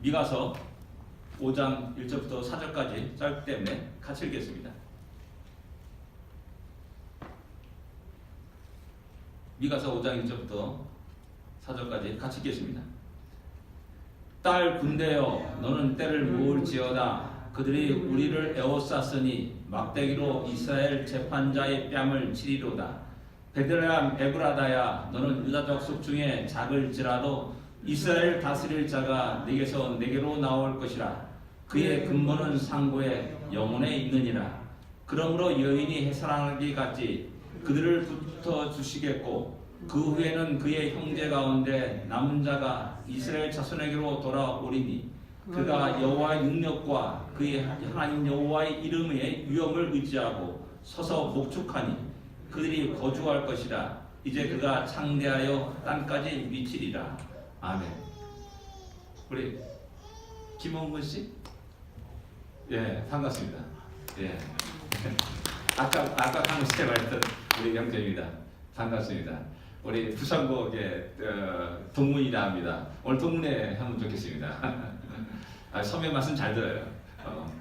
미가서 5장 1절부터 4절까지 짧기 때문에 같이 읽겠습니다. 미가서 5장 1절부터 4절까지 같이 읽겠습니다. 딸 군대여, 너는 때를 모을지어다. 그들이 우리를 에워쌌으니 막대기로 이스라엘 재판자의 뺨을 치리로다. 베들레헴 에브라다야, 너는 유다족 속 중에 작을지라도 이스라엘 다스릴 자가 네게서 내게로 나올 것이라. 그의 근본은 상고에 영혼에 있느니라. 그러므로 여인이 해산하기 같이 그들을 붙어 주시겠고, 그 후에는 그의 형제 가운데 남은 자가 이스라엘 자손에게로 돌아오리니 그가 여호와의 능력과 그의 하나님 여호와의 이름의 위엄을 의지하고 서서 목축하니 그들이 거주할 것이라. 이제 그가 창대하여 땅까지 미치리라. 아멘. 우리 김원근 씨, 예, 반갑습니다. 예, 아까 강의실에 말했던 우리 형제입니다. 반갑습니다. 우리 부산국의 동문이라 합니다. 오늘 동문회 하면 좋겠습니다. 선배 말씀 잘 들어요.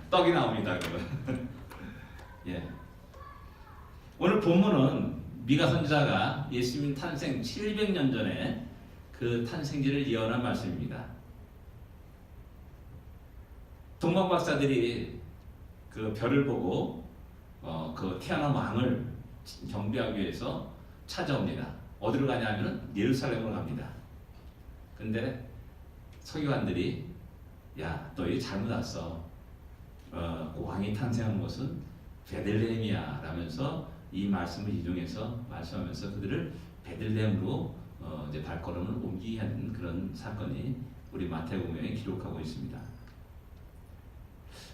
떡이 나옵니다. 예. 오늘 본문은 미가 선지자가 예수님 탄생 700년 전에 그 탄생지를 예언한 말씀입니다. 동방 박사들이 그 별을 보고 그 태어난 왕을 경배하기 위해서 찾아옵니다. 어디로 가냐면 예루살렘으로 갑니다. 근데 서기관들이 야, 너희 잘못 왔어. 왕이 탄생한 곳은 베들레헴이야 라면서 이 말씀을 인용해서 말씀하면서 그들을 베들레헴으로 이제 발걸음을 옮기게 하는 그런 사건이 우리 마태복음에 기록하고 있습니다.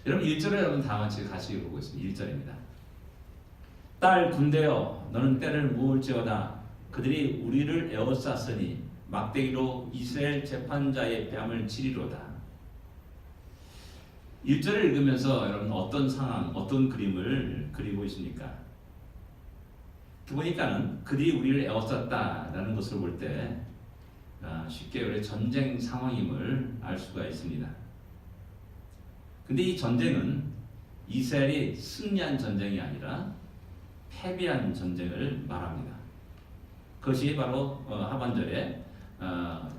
여러분 1절에 여러분 다 같이 읽어보고 있습니다. 1절입니다. 딸 군대여, 너는 때를 모을지어다. 그들이 우리를 에워쌌으니 막대기로 이스라엘 재판자의 뺨을 치리로다. 1절을 읽으면서 여러분 어떤 상황, 어떤 그림을 그리고 있습니까? 보니까는 그들이 우리를 에워쌌다라는 것을 볼 때 쉽게 우리 전쟁 상황임을 알 수가 있습니다. 근데 이 전쟁은 이스라엘이 승리한 전쟁이 아니라 패배한 전쟁을 말합니다. 그것이 바로 하반절에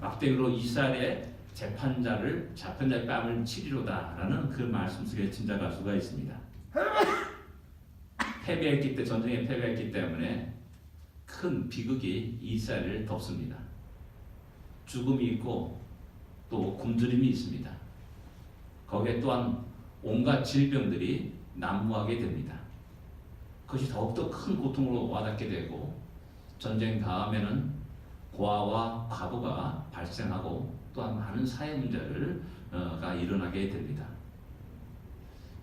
막대기로 이스라엘의 재판자의 뺨을 치리로다 라는 그 말씀 속에 짐작할 수가 있습니다. 전쟁에 패배했기 때문에 큰 비극이 이스라엘을 덮습니다. 죽음이 있고 또 굶주림이 있습니다. 거기에 또한 온갖 질병들이 난무하게 됩니다. 그것이 더욱더 큰 고통으로 와닿게 되고 전쟁 다음에는 고아와 과부가 발생하고 또한 많은 사회 문제가 일어나게 됩니다.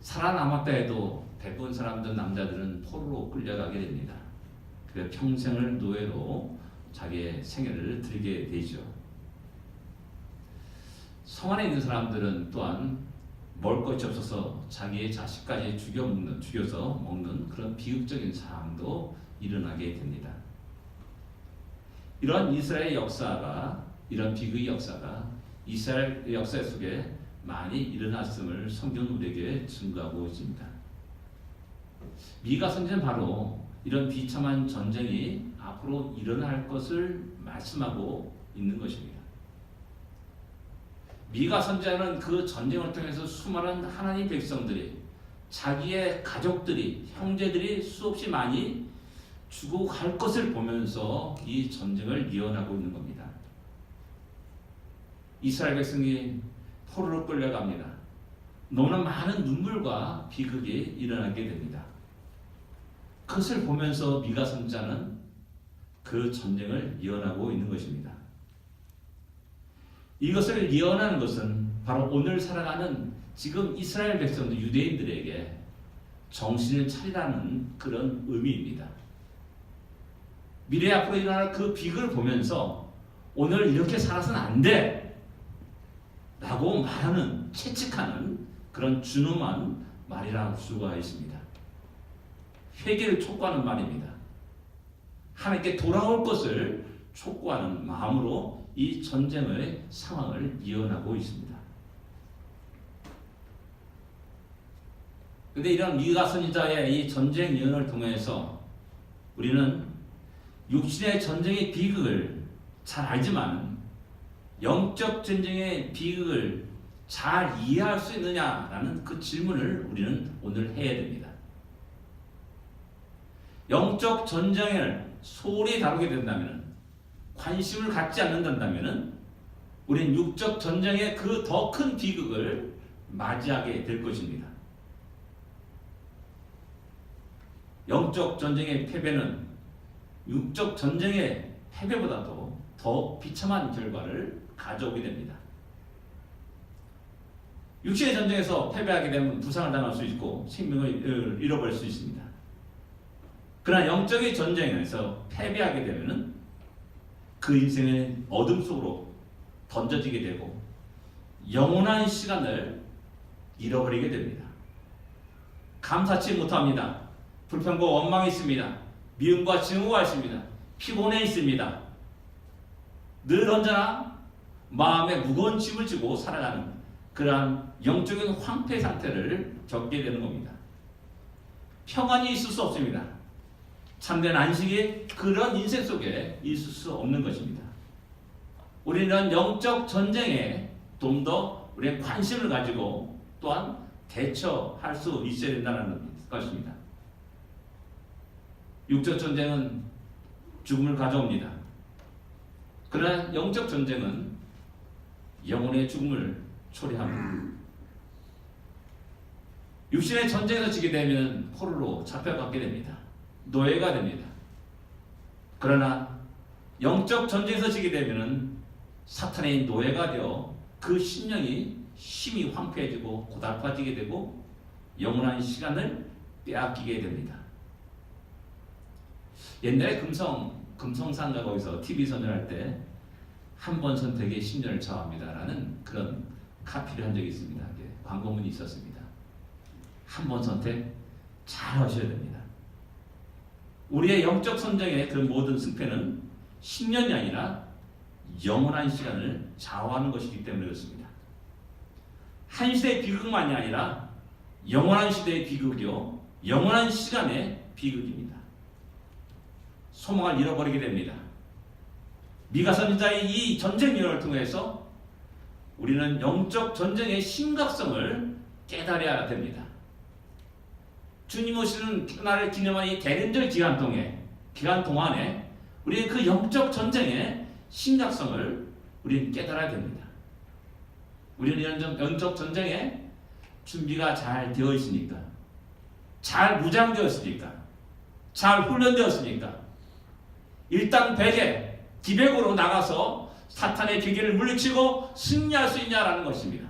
살아남았다 해도 대부분 사람들 남자들은 포로로 끌려가게 됩니다. 그래서 평생을 노예로 자기의 생애를 드리게 되죠. 성 안에 있는 사람들은 또한 먹을 것이 없어서 자기의 자식까지 죽여서 먹는 그런 비극적인 상황도 일어나게 됩니다. 이런 이스라엘 역사가, 이런 비극의 역사가 이스라엘 역사 속에 많이 일어났음을 성경은 우리에게 증거하고 있습니다. 미가 선지자는 바로 이런 비참한 전쟁이 앞으로 일어날 것을 말씀하고 있는 것입니다. 미가 선지자는 그 전쟁을 통해서 수많은 하나님 백성들이, 자기의 가족들이, 형제들이 수없이 많이 죽어갈 것을 보면서 이 전쟁을 예언하고 있는 겁니다. 이스라엘 백성이 포로로 끌려갑니다. 너무나 많은 눈물과 비극이 일어나게 됩니다. 그것을 보면서 미가 선지자는 그 전쟁을 예언하고 있는 것입니다. 이것을 예언하는 것은 바로 오늘 살아가는 지금 이스라엘 백성들, 유대인들에게 정신을 차리라는 그런 의미입니다. 미래 앞으로 일어날 그 비극을 보면서 오늘 이렇게 살아서는 안 돼! 라고 말하는, 채찍하는 그런 준엄한 말이라고 할 수가 있습니다. 회개를 촉구하는 말입니다. 하나님께 돌아올 것을 촉구하는 마음으로 이 전쟁의 상황을 예언하고 있습니다. 근데 이런 미가 선지자의 이 전쟁 예언을 통해서 우리는 육신의 전쟁의 비극을 잘 알지만 영적 전쟁의 비극을 잘 이해할 수 있느냐라는 그 질문을 우리는 오늘 해야 됩니다. 영적 전쟁을 소홀히 다루게 된다면, 관심을 갖지 않는다면 우리는 육적 전쟁의 그 더 큰 비극을 맞이하게 될 것입니다. 영적 전쟁의 패배는 육적 전쟁의 패배보다도 더 비참한 결과를 가져오게 됩니다. 육신의 전쟁에서 패배하게 되면 부상을 당할 수 있고 생명을 잃어버릴 수 있습니다. 그러나 영적인 전쟁에서 패배하게 되면 그 인생의 어둠 속으로 던져지게 되고 영원한 시간을 잃어버리게 됩니다. 감사치 못합니다. 불평과 원망이 있습니다. 미움과 증오가 있습니다. 피곤해 있습니다. 늘 언제나 마음에 무거운 짐을 지고 살아가는 그러한 영적인 황폐 상태를 겪게 되는 겁니다. 평안이 있을 수 없습니다. 참된 안식이 그런 인생 속에 있을 수 없는 것입니다. 우리는 영적 전쟁에 좀 더 우리의 관심을 가지고 또한 대처할 수 있어야 된다는 것입니다. 육적 전쟁은 죽음을 가져옵니다. 그러나 영적 전쟁은 영혼의 죽음을 초래합니다. 육신의 전쟁에서 지게 되면 포로로 잡혀가게 됩니다. 노예가 됩니다. 그러나 영적 전쟁에서 지게 되면 사탄의 노예가 되어 그 심령이 심히 황폐해지고 고달파지게 되고 영원한 시간을 빼앗기게 됩니다. 옛날에 금성상가 거기서 TV 선전할 때 한 번 선택에 10년을 좌우합니다라는 그런 카피를 한 적이 있습니다. 광고문이 있었습니다. 한 번 선택 잘 하셔야 됩니다. 우리의 영적 선정의 그 모든 승패는 10년이 아니라 영원한 시간을 좌우하는 것이기 때문에 그렇습니다. 한 시대의 비극만이 아니라 영원한 시대의 비극이요, 영원한 시간의 비극입니다. 소망을 잃어버리게 됩니다. 미가 선지자의 이 전쟁 예언을 통해서 우리는 영적 전쟁의 심각성을 깨달아야 됩니다. 주님 오시는 그날을 기념한 이 대림절 기간 동안에 우리는 그 영적 전쟁의 심각성을 우리는 깨달아야 됩니다. 우리는 영적 전쟁에 준비가 잘 되어 있으니까, 잘 무장되었으니까, 잘 훈련되었으니까 일당백에 기백으로 나가서 사탄의 기계를 물리치고 승리할 수 있냐라는 것입니다.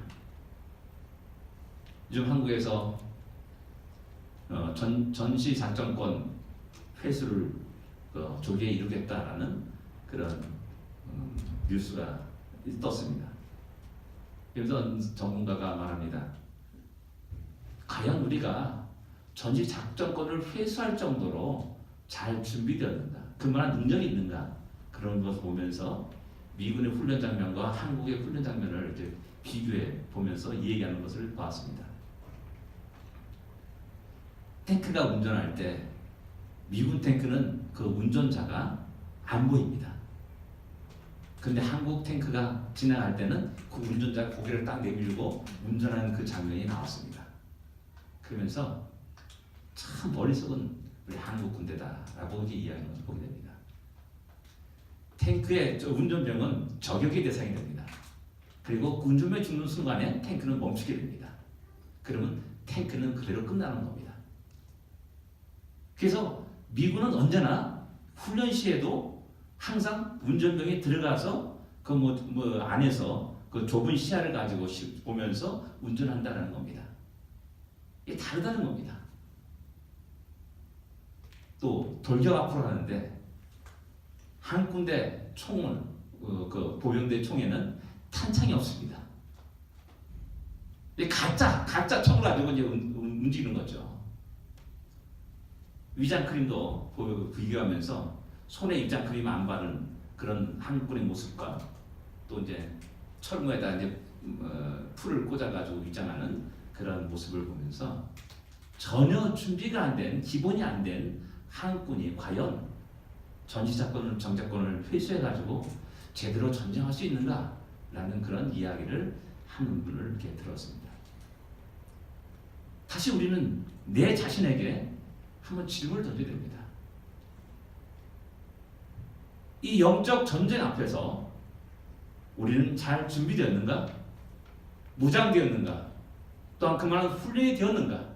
요즘 한국에서 전시 작전권 회수를 조기에 이루겠다라는 그런 뉴스가 떴습니다. 그래서 전문가가 말합니다. 과연 우리가 전시 작전권을 회수할 정도로 잘 준비되었는가, 그만한 능력이 있는가, 그런 것을 보면서 미군의 훈련 장면과 한국의 훈련 장면을 이제 비교해 보면서 얘기하는 것을 봤습니다. 탱크가 운전할 때 미군 탱크는 그 운전자가 안 보입니다. 근데 한국 탱크가 지나갈 때는 그 운전자가 고개를 딱 내밀고 운전하는 그 장면이 나왔습니다. 그러면서 참 머릿속은 우리 한국 군대다라고 이제 이야기를 보게 됩니다. 탱크의 운전병은 저격의 대상이 됩니다. 그리고 운전병이 죽는 순간에 탱크는 멈추게 됩니다. 그러면 탱크는 그대로 끝나는 겁니다. 그래서 미군은 언제나 훈련 시에도 항상 운전병이 들어가서 그 안에서 그 좁은 시야를 가지고 보면서 운전한다는 겁니다. 이게 다르다는 겁니다. 또 돌격 앞으로 가는데 한 군데 총은 그 보병대 총에는 탄창이 없습니다. 가짜 총을 가지고 이제 움직이는 거죠. 위장 크림도 비교하면서 손에 위장 크림 안 바른 그런 한국군의 모습과 또 이제 철무에다 이제 풀을 꽂아가지고 위장하는 그런 모습을 보면서 전혀 준비가 안 된, 기본이 안 된 한국군이 과연 전시작권을, 정작권을 회수해가지고 제대로 전쟁할 수 있는가라는 그런 이야기를 하는 분을 이렇게 들었습니다. 다시 우리는 내 자신에게 한번 질문을 던져야 됩니다. 이 영적 전쟁 앞에서 우리는 잘 준비되었는가? 무장되었는가? 또한 그만한 훈련이 되었는가?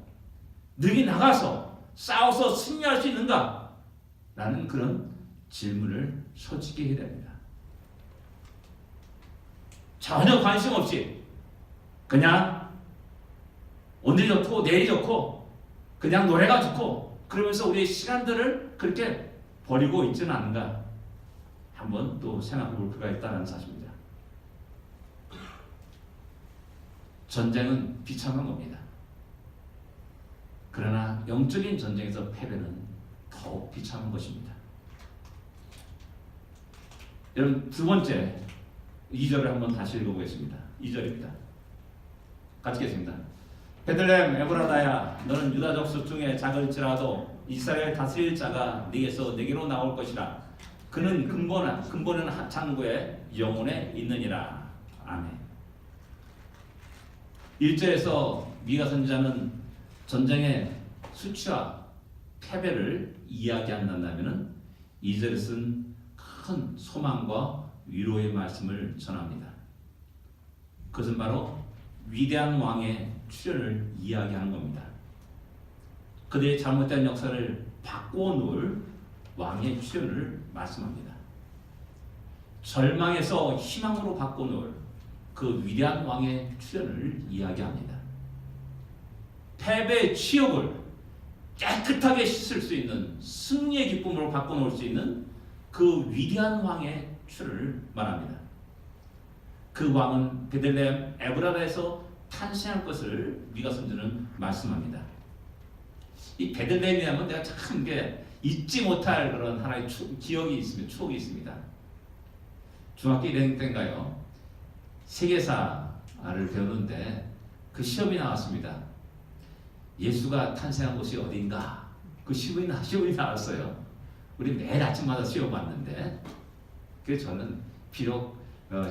능히 나가서 싸워서 승리할 수 있는가? 라는 그런 질문을 솔직히 해야 됩니다. 전혀 관심 없이 그냥 오늘이 좋고 내일이 좋고 그냥 노래가 좋고 그러면서 우리의 시간들을 그렇게 버리고 있지는 않은가? 한번 또 생각해 볼 필요가 있다는 사실입니다. 전쟁은 비참한 겁니다. 그러나 영적인 전쟁에서 패배는 더욱 비참한 것입니다. 여러분, 두 번째 2절을 한번 다시 읽어보겠습니다. 2절입니다. 같이 읽겠습니다. 베들레헴 에브라다야, 너는 유다 족속 중에 작을지라도 이스라엘 다스릴 자가 네게서 네게로 나올 것이라. 그는 근본은 창고에 영혼에 있느니라. 아멘. 1절에서 미가 선지자는 전쟁의 수치와 패배를 이야기한다면 2절에 쓴 큰 소망과 위로의 말씀을 전합니다. 그것은 바로 위대한 왕의 출현을 이야기하는 겁니다. 그들의 잘못된 역사를 바꾸어 놓을 왕의 출현을 말씀합니다. 절망에서 희망으로 바꾸어 놓을 그 위대한 왕의 출현을 이야기합니다. 패배의 치욕을 깨끗하게 씻을 수 있는 승리의 기쁨으로 바꿔놓을 수 있는 그 위대한 왕의 출현을 말합니다. 그 왕은 베들레헴 에브라다에서 탄생할 것을 미가 선지자는 말씀합니다. 이 베들레헴이라면 내가 참 잊지 못할 그런 하나의 기억이 있습니다. 추억이 있습니다. 중학교 1학년 때인가요? 세계사를 배우는데 그 시험이 나왔습니다. 예수가 탄생한 곳이 어디인가? 그 시험이 나왔어요. 우리 매일 아침마다 시험 봤는데, 그래서 저는 비록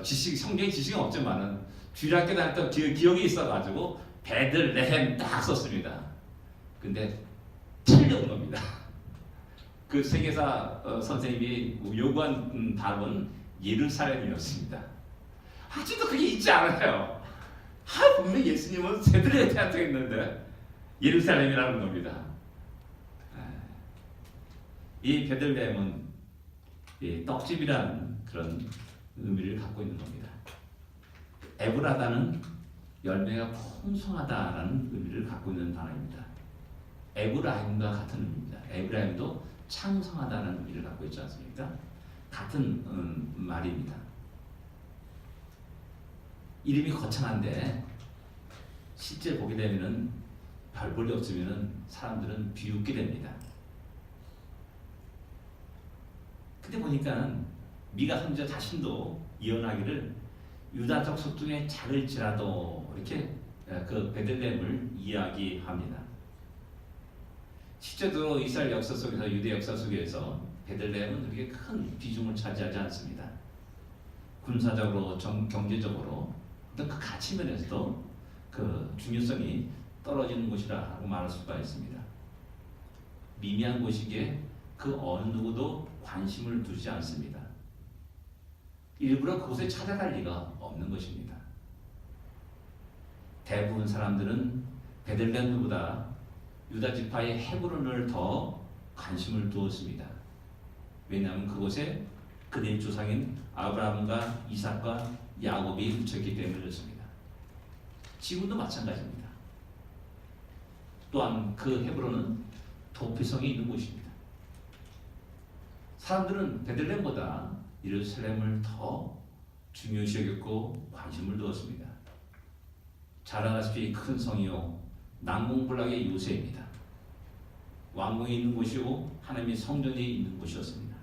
성경 지식은 없지만은 주일학교 다녔던 기억이 있어가지고 베들레헴 딱 썼습니다. 근데 틀린 겁니다. 그 세계사 선생님이 요구한 답은 예루살렘이었습니다. 아직도 그게 있지 않아요. 분명히 예수님은 베들레헴에 태어났는데 예루살렘이라는 겁니다. 이 베들레헴은 떡집이라는 그런 의미를 갖고 있는 겁니다. 에브라다는 열매가 풍성하다라는 의미를 갖고 있는 단어입니다. 에브라임과 같은 의미입니다. 에브라임도 창성하다는 의미를 갖고 있지 않습니까? 같은 말입니다. 이름이 거창한데 실제 보게 되면은 별 볼이 없으면은 사람들은 비웃게 됩니다. 근데 보니까는 미가 선지자 자신도 예언하기를 유다 족속 중에 작을지라도 이렇게 그 베들레헴을 이야기합니다. 실제로 이스라엘 역사 속에서 유대 역사 속에서 베들레헴은 그렇게 큰 비중을 차지하지 않습니다. 군사적으로, 경제적으로 어떤 그 가치 면에서도 그 중요성이 떨어지는 곳이라고 말할 수가 있습니다. 미미한 곳이기에 그 어느 누구도 관심을 두지 않습니다. 일부러 그곳에 찾아갈 리가 없는 것입니다. 대부분 사람들은 베들레헴보다 유다 지파의 헤브론을 더 관심을 두었습니다. 왜냐하면 그곳에 그들의 조상인 아브라함과 이삭과 야곱이 묻혔기 때문에 그렇습니다. 지금도 마찬가지입니다. 또한 그 헤브론은 도피성이 있는 곳입니다. 사람들은 베들레헴보다 예루살렘을 더 중요시 여겼고 관심을 두었습니다. 잘 아다시피 큰 성이요 난공불락의 요새입니다. 왕궁이 있는 곳이고 하나님의 성전이 있는 곳이었습니다.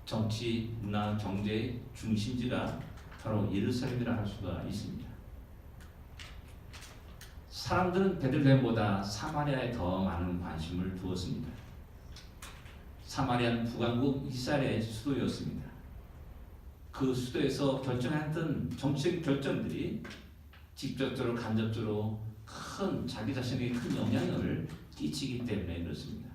정치, 문화, 경제의 중심지가 바로 예루살렘이라 할 수가 있습니다. 사람들은 베들레헴보다 사마리아에 더 많은 관심을 두었습니다. 사마리아는 북왕국 이스라엘의 수도였습니다. 그 수도에서 결정했던 정치적 결정들이 직접적으로 간접적으로 자기 자신에게 큰 영향을 끼치기 때문에 그렇습니다.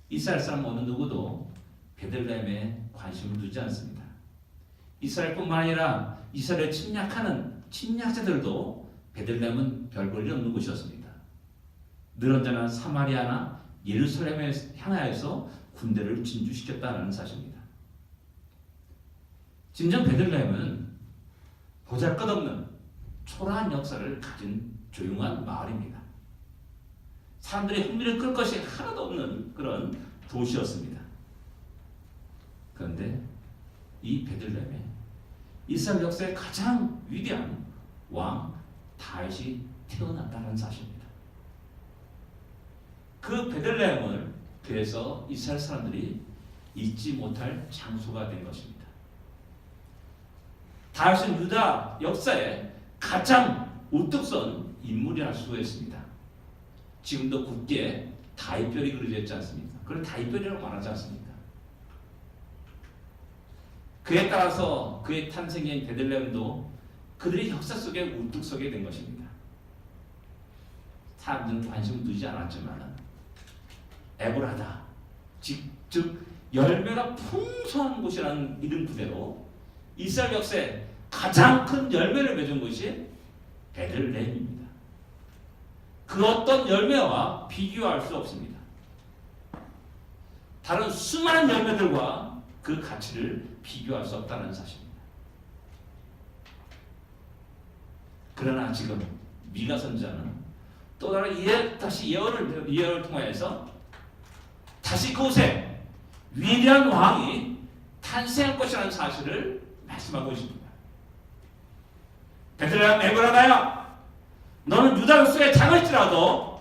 이스라엘 사람 어느 누구도 베들레헴에 관심을 두지 않습니다. 이스라엘뿐만 아니라 이스라엘을 침략하는 침략자들도 베들레헴은 별 볼일 없는 곳이었습니다. 늘 언제나 사마리아나 예루살렘에 향하여서 군대를 진주시켰다는 사실입니다. 진정 베들레헴은 보잘것없는 초라한 역사를 가진 조용한 마을입니다. 사람들의 흥미를 끌 것이 하나도 없는 그런 도시였습니다. 그런데 이 베들레헴에 이스라엘 역사의 가장 위대한 왕 다윗이 태어났다는 사실입니다. 그 베들레헴을 그래서 이스라엘 사람들이 잊지 못할 장소가 된 것입니다. 다윗은 유다 역사에 가장 우뚝 선 인물이라 할 수가 있습니다. 지금도 국기에 다윗별이 그려져 있지 않습니까? 그걸 다윗별이라고 말하지 않습니까? 그에 따라서 그의 탄생인 베들레헴도 그들의 역사 속에 우뚝 서게 된 것입니다. 사람들은 관심을 두지 않았지만 에브라다, 즉 열매가 풍성한 곳이라는 이름 그대로 이스라엘 역사에 가장 큰 열매를 맺은 곳이 베들레헴입니다. 그 어떤 열매와 비교할 수 없습니다. 다른 수많은 열매들과 그 가치를 비교할 수 없다는 사실입니다. 그러나 지금 미가 선지자는 또 다른 다시 예언을 통하여서 다시 그곳에 위대한 왕이 탄생할 것이라는 사실을 말씀하고 있습니다. 베들레헴 에브라다야, 너는 유다 역사에 작을지라도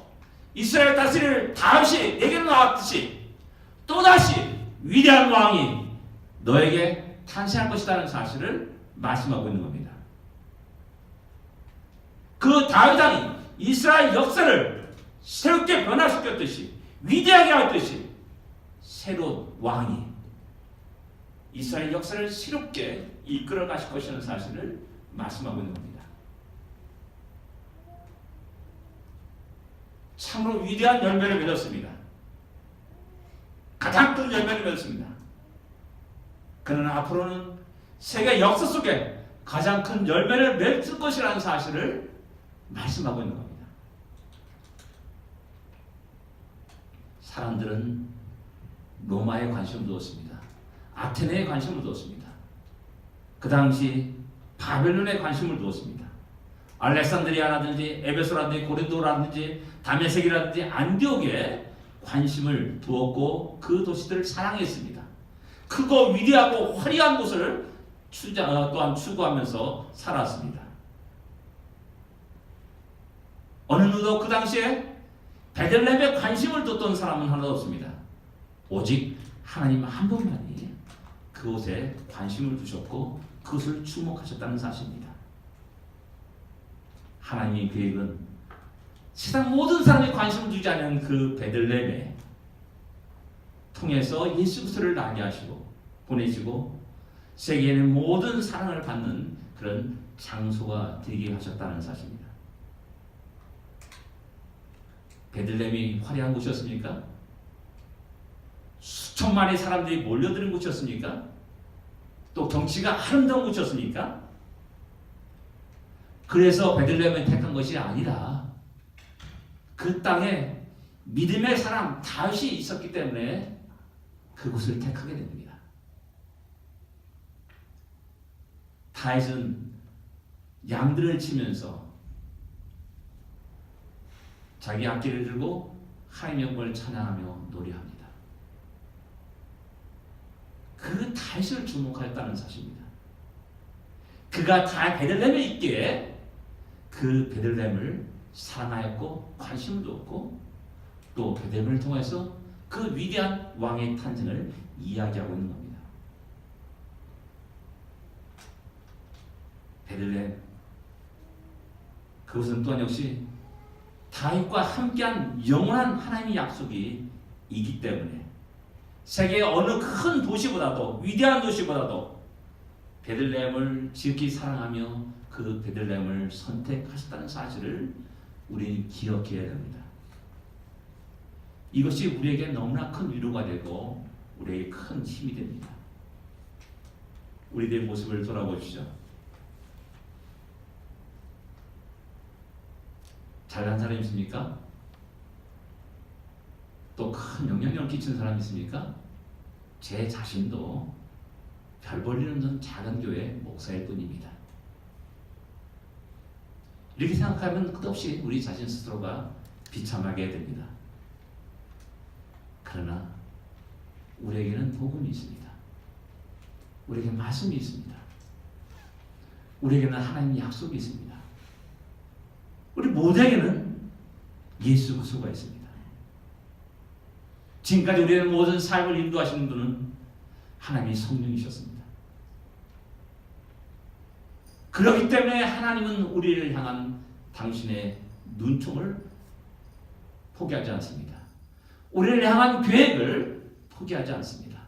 이스라엘 다스릴 다윗이 내게로 나왔듯이 또다시 위대한 왕이 너에게 탄생할 것이라는 사실을 말씀하고 있는 겁니다. 그 다윗 왕이 이스라엘 역사를 새롭게 변화시켰듯이 위대하게 했듯이 새로운 왕이 이스라엘 역사를 새롭게 이끌어 가실 것이라는 사실을 말씀하고 있는 겁니다. 참으로 위대한 열매를 맺었습니다. 가장 큰 열매를 맺었습니다. 그러나 앞으로는 세계 역사 속에 가장 큰 열매를 맺을 것이라는 사실을 말씀하고 있는 겁니다. 사람들은 로마에 관심을 두었습니다. 아테네에 관심을 두었습니다. 그 당시 바벨론에 관심을 두었습니다. 알렉산드리아라든지 에베소라든지 고린도라든지 다메섹이라든지 안디옥에 관심을 두었고 그 도시들을 사랑했습니다. 크고 위대하고 화려한 곳을 또한 추구하면서 살았습니다. 어느 누구도 그 당시에 베들레헴에 관심을 뒀던 사람은 하나도 없습니다. 오직 하나님 한 분만이 그곳에 관심을 두셨고 그것을 주목하셨다는 사실입니다. 하나님의 계획은 세상 모든 사람이 관심을 두지 않는 그 베들레헴에 통해서 예수 그리스도를 나게 하시고 보내시고 세계에는 모든 사랑을 받는 그런 장소가 되게 하셨다는 사실입니다. 베들레헴이 화려한 곳이었습니까? 수천만의 사람들이 몰려드는 곳이었습니까? 또 경치가 아름다운 곳이었습니까? 그래서 베들레헴을 택한 것이 아니라 그 땅에 믿음의 사람 다윗이 있었기 때문에 그곳을 택하게 됩니다. 다윗은 양들을 치면서 자기 악기를 들고 하나님의 영광을 찬양하며 노래합니다. 그 다윗을 주목하였다는 사실입니다. 그가 다 베들레헴에 있기에 그 베들레헴을 사랑하였고 관심을 두었고 또 베들레헴을 통해서 그 위대한 왕의 탄생을 이야기하고 있는 겁니다. 베들레헴 그것은 또한 역시 다윗과 함께한 영원한 하나님의 약속이 있기 때문에 세계의 어느 큰 도시보다도 위대한 도시보다도 베들레헴을 지극히 사랑하며 그 베들레헴을 선택하셨다는 사실을 우리는 기억해야 됩니다. 이것이 우리에게 너무나 큰 위로가 되고 우리에게 큰 힘이 됩니다. 우리들의 모습을 돌아보시죠. 잘난 사람 있습니까? 또 큰 영향력을 끼치는 사람 있습니까? 제 자신도 별 볼일 없는 작은 교회 목사일 뿐입니다. 이렇게 생각하면 끝없이 우리 자신 스스로가 비참하게 됩니다. 그러나 우리에게는 복음이 있습니다. 우리에게 말씀이 있습니다. 우리에게는 하나님의 약속이 있습니다. 우리 모두에게는 예수 그리스도가 있습니다. 지금까지 우리의 모든 삶을 인도하시는 분은 하나님의 성령이셨습니다. 그렇기 때문에 하나님은 우리를 향한 당신의 눈총을 포기하지 않습니다. 우리를 향한 계획을 포기하지 않습니다.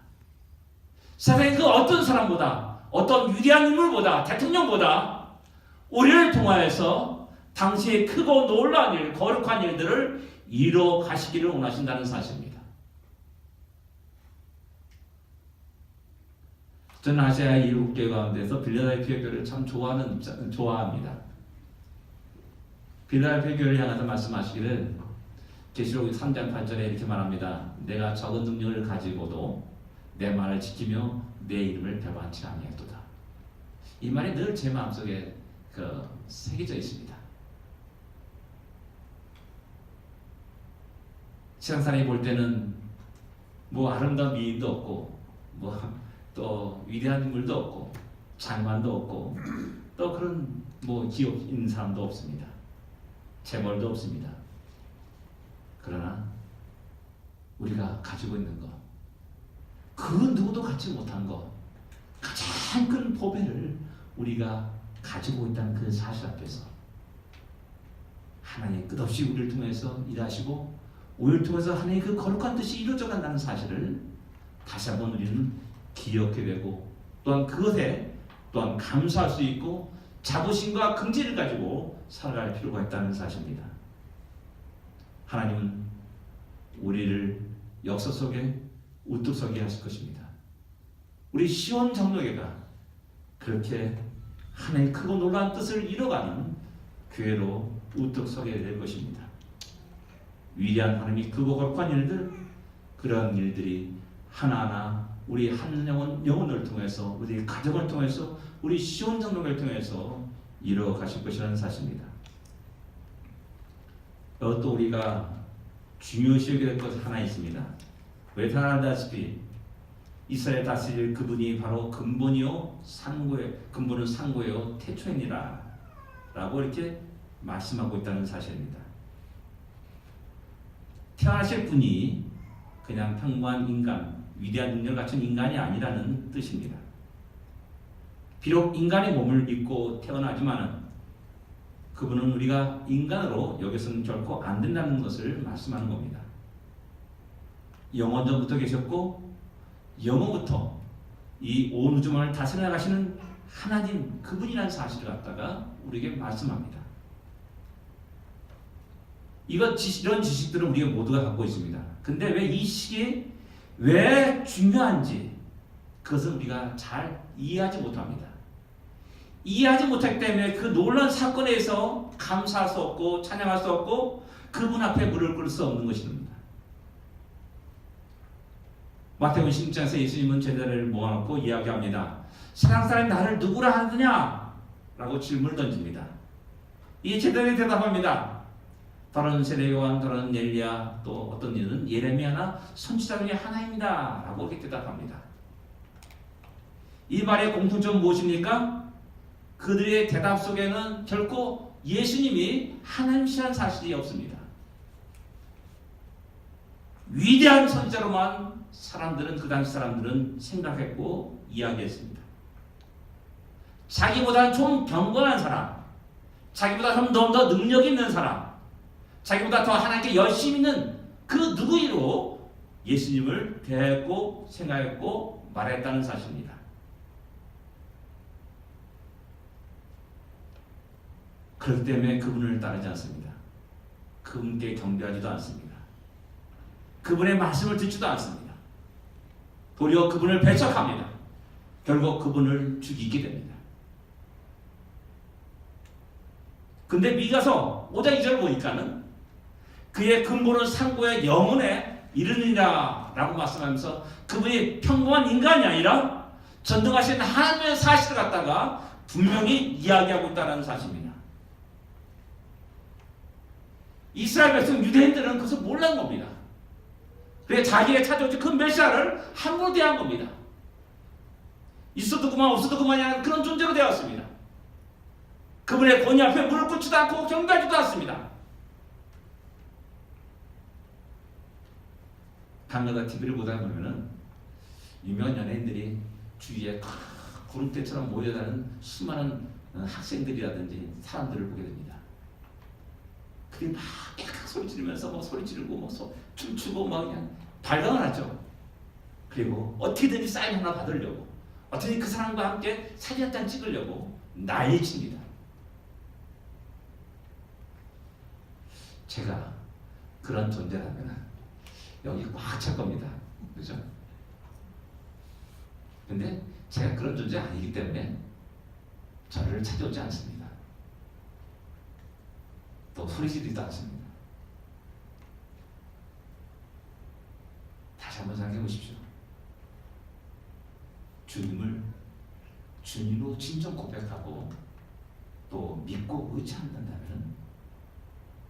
세상의 그 어떤 사람보다, 어떤 위대한 인물보다, 대통령보다 우리를 통하여서 당시의 크고 놀라운 일, 거룩한 일들을 이루어 가시기를 원하신다는 사실입니다. 저는 아시아 일곱 개 가운데서 빌라델피아 교회를 참 좋아합니다. 빌라델피아 교회를 향해서 말씀하시기를 계시록 3장 8절에 이렇게 말합니다. 내가 적은 능력을 가지고도 내 말을 지키며 내 이름을 배반치 아니하도다. 이 말이 늘 제 마음속에 새겨져 있습니다. 세상 사람이 볼 때는 뭐 아름다운 미인도 없고 또 위대한 인물도 없고 장관도 없고 또 그런 기업 있는 사람도 없습니다. 재벌도 없습니다. 그러나 우리가 가지고 있는 것, 그 누구도 갖지 못한 것, 가장 큰 보배를 우리가 가지고 있다는 그 사실 앞에서 하나님 끝없이 우리를 통해서 일하시고 우리를 통해서 하나님의 그 거룩한 뜻이 이루어져 간다는 사실을 다시 한번 우리는 기억해야 되고 또한 그것에 또한 감사할 수 있고 자부심과 긍지를 가지고 살아갈 필요가 있다는 사실입니다. 하나님은 우리를 역사 속에 우뚝 서게 하실 것입니다. 우리 시온 장로교가 그렇게 하나님의 크고 놀라운 뜻을 이뤄가는 교회로 우뚝 서게 될 것입니다. 위대한 하나님의 크고 거룩한 일들, 그런 일들이 하나하나 우리 한 영혼을 통해서, 우리 가정을 통해서, 우리 시온 장로교를 통해서 이루어 가실 것이라는 사실입니다. 또 우리가 중요시 여겨야 될 것이 하나 있습니다. 왜 다 알다시피 이스라엘 다스릴 그분이 바로 근본은 상고요 태초이니라 라고 이렇게 말씀하고 있다는 사실입니다. 태어나실 분이 그냥 평범한 인간, 위대한 능력을 갖춘 인간이 아니라는 뜻입니다. 비록 인간의 몸을 입고 태어나지만 그분은 우리가 인간으로 여기서는 결코 안 된다는 것을 말씀하는 겁니다. 영원 전부터 계셨고 영원부터 이 온 우주만을 다스려 가시는 하나님 그분이라는 사실을 갖다가 우리에게 말씀합니다. 이런 지식들은 우리가 모두가 갖고 있습니다. 근데 왜 이 시기에 왜 중요한지 그것은 우리가 잘 이해하지 못합니다. 이해하지 못하기 때문에 그 놀라운 사건에 대해서 감사할 수 없고 찬양할 수 없고 그분 앞에 무릎을 꿇을 수 없는 것입니다. 마태복음 16장에서 예수님은 제자들을 모아놓고 이야기합니다. 세상 사람이 나를 누구라 하느냐? 라고 질문을 던집니다. 이 제자들이 대답합니다. 다른 세례 요한, 다른 엘리야, 또 어떤 이는 예레미야나 선지자 중에 하나입니다. 라고 이렇게 대답합니다. 이 말의 공통점은 무엇입니까? 그들의 대답 속에는 결코 예수님이 하나님이라는 사실이 없습니다. 위대한 선지자로만 그 당시 사람들은 생각했고 이야기했습니다. 자기보다는 좀 경건한 사람, 자기보다 좀 더 능력 있는 사람, 자기보다 더 하나님께 열심히 있는 그 누구이로 예수님을 대했고 생각했고 말했다는 사실입니다. 그렇기 때문에 그분을 따르지 않습니다. 그분께 경배하지도 않습니다. 그분의 말씀을 듣지도 않습니다. 도리어 그분을 배척합니다. 결국 그분을 죽이게 됩니다. 근데 미가서 5장 2절 보니까는 그의 근본은 상고의 영혼에 이르느니라 라고 말씀하면서 그분이 평범한 인간이 아니라 전능하신 하나님의 사실을 갖다가 분명히 이야기하고 있다는 사실입니다. 이스라엘 백성 유대인들은 그것을 몰랐는 겁니다. 그래서 자기가 찾아오지 그 메시아를 함부로 대한 겁니다. 있어도 그만 없어도 그만이라는 그런 존재로 되었습니다. 그분의 권위 앞에 무릎 꿇지도 않고 경배하지도 않습니다. 가끔가다 TV를 보다 보면은 유명한 연예인들이 주위에 구름대처럼 모여다니는 수많은 학생들이라든지 사람들을 보게 됩니다. 그게 막 깨끗 소리 지르면서 뭐 소리 지르고 뭐 춤추고 막 그냥 발광을 하죠. 그리고 어떻게든지 사인 하나 받으려고, 어떻게든 그 사람과 함께 사진 한 장 찍으려고 난리칩니다. 제가 그런 존재라면 여기 꽉 찰 겁니다. 그죠? 근데 제가 그런 존재 아니기 때문에 저를 찾아오지 않습니다. 또 소리 지르지도 않습니다. 다시 한번 생각해 보십시오. 주님을 주님으로 진정 고백하고 또 믿고 의지한다면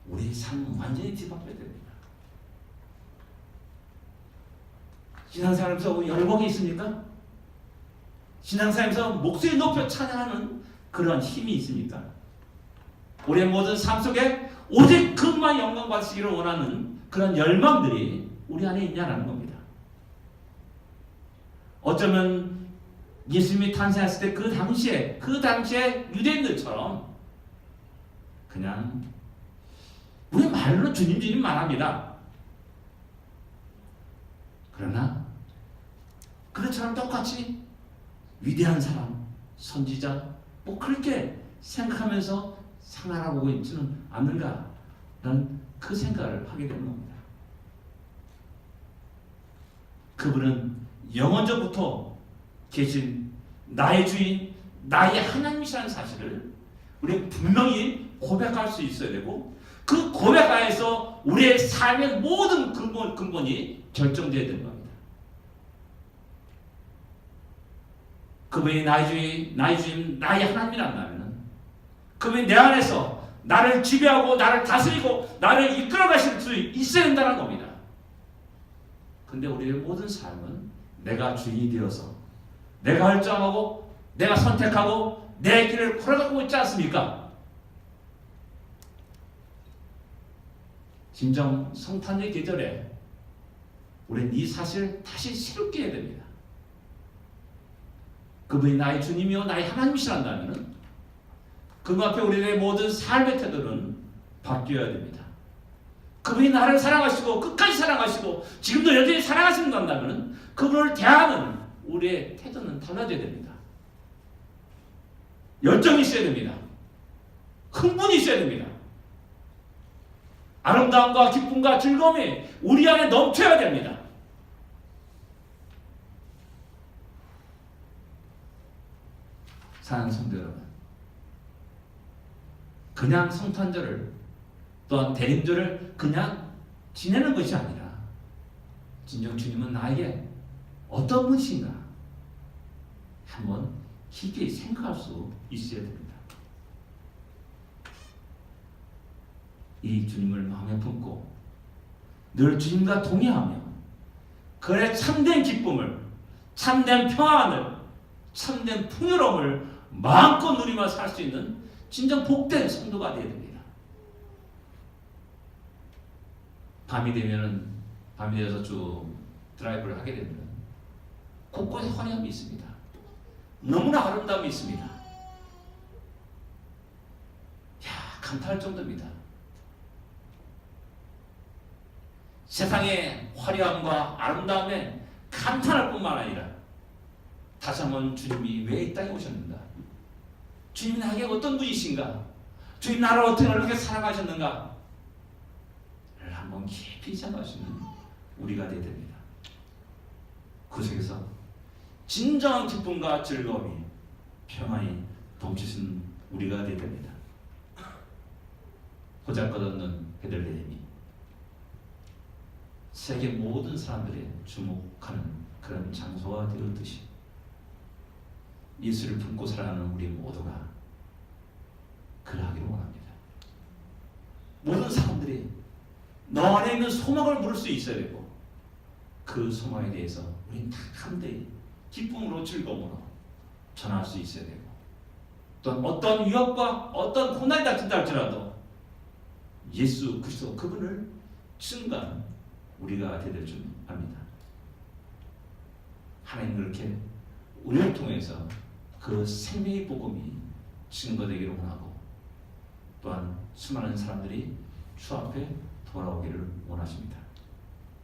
우리의 삶은 완전히 뒤바뀌어야 됩니다. 신앙생활에서 열복이 있습니까? 신앙생활에서 목소리 높여 찬양하는 그런 힘이 있습니까? 우리의 모든 삶 속에 오직 그만 영광 받으시기를 원하는 그런 열망들이 우리 안에 있냐라는 겁니다. 어쩌면 예수님이 탄생했을 때 그 당시에 유대인들처럼 그냥 우리 말로 주님 주님 말합니다. 그러나 그렇처럼 똑같이 위대한 사람, 선지자 뭐 그렇게 생각하면서 생활하고 있지는 않는가라는 그 생각을 하게 되는 겁니다. 그분은 영원전부터 계신 나의 주인, 나의 하나님이라는 사실을 우리 분명히 고백할 수 있어야 되고, 그 고백 안에서 우리의 삶의 모든 근본이 결정되어야 되는 겁니다. 그분이 나의 주인, 나의 하나님이란다면 그분이 내 안에서 나를 지배하고 나를 다스리고 나를 이끌어 가실 수 있어야 된다는 겁니다. 근데 우리의 모든 삶은 내가 주인이 되어서 내가 결정하고 내가 선택하고 내 길을 걸어가고 있지 않습니까? 진정 성탄절 계절에 우리는 이 사실을 다시 새롭게 해야 됩니다. 그분이 나의 주님이요 나의 하나님이시란다면 그분 앞에 우리의 모든 삶의 태도는 바뀌어야 됩니다. 그분이 나를 사랑하시고 끝까지 사랑하시고 지금도 여전히 사랑하신다면 그분을 대하는 우리의 태도는 달라져야 됩니다. 열정이 있어야 됩니다. 흥분이 있어야 됩니다. 아름다움과 기쁨과 즐거움이 우리 안에 넘쳐야 됩니다. 사랑하는 성도 여러분, 그냥 성탄절을 또한 대림절을 그냥 지내는 것이 아니라 진정 주님은 나에게 어떤 분이신가 한번 깊이 생각할 수 있어야 됩니다. 이 주님을 마음에 품고 늘 주님과 동행하며 그의 참된 기쁨을, 참된 평안을, 참된 풍요로움을 마음껏 누리며 살 수 있는 진정 복된 성도가 되어야 됩니다. 밤이 되어서 쭉 드라이브를 하게 되면 곳곳에 환영이 있습니다. 너무나 아름다움이 있습니다. 야, 감탄할 정도입니다. 세상의 화려함과 아름다움에 감탄할 뿐만 아니라 다시 한번 주님이 왜 이 땅에 오셨는가? 주님이 나에게 어떤 분이신가? 주님 나를 어떻게 그렇게 사랑하셨는가? 를 한번 깊이 생각하시는 우리가 되어야 됩니다. 그 속에서 진정한 기쁨과 즐거움이 평안이 넘치신 우리가 되어야 됩니다. 보잘것없는 베들레헴이 세계 모든 사람들이 주목하는 그런 장소가 되었듯이 예수를 품고 살아가는 우리 모두가 그러하기를 원합니다. 모든 사람들이 너 안에 있는 소망을 물을 수 있어야 되고 그 소망에 대해서 우리는 다 함께 기쁨으로 즐거움으로 전할 수 있어야 되고 또한 어떤 위협과 어떤 고난이 닥친다 할지라도 예수 그리스도 그분을 증거하는 우리가 되될 줄 압니다. 하나님 그렇게 우리를 통해서 그 생명의 복음이 증거되기를 원하고 또한 수많은 사람들이 주 앞에 돌아오기를 원하십니다.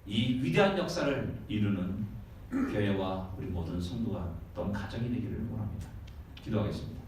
이 위대한 역사를 이루는 교회와 우리 모든 성도가 또한 가정이 되기를 원합니다. 기도하겠습니다.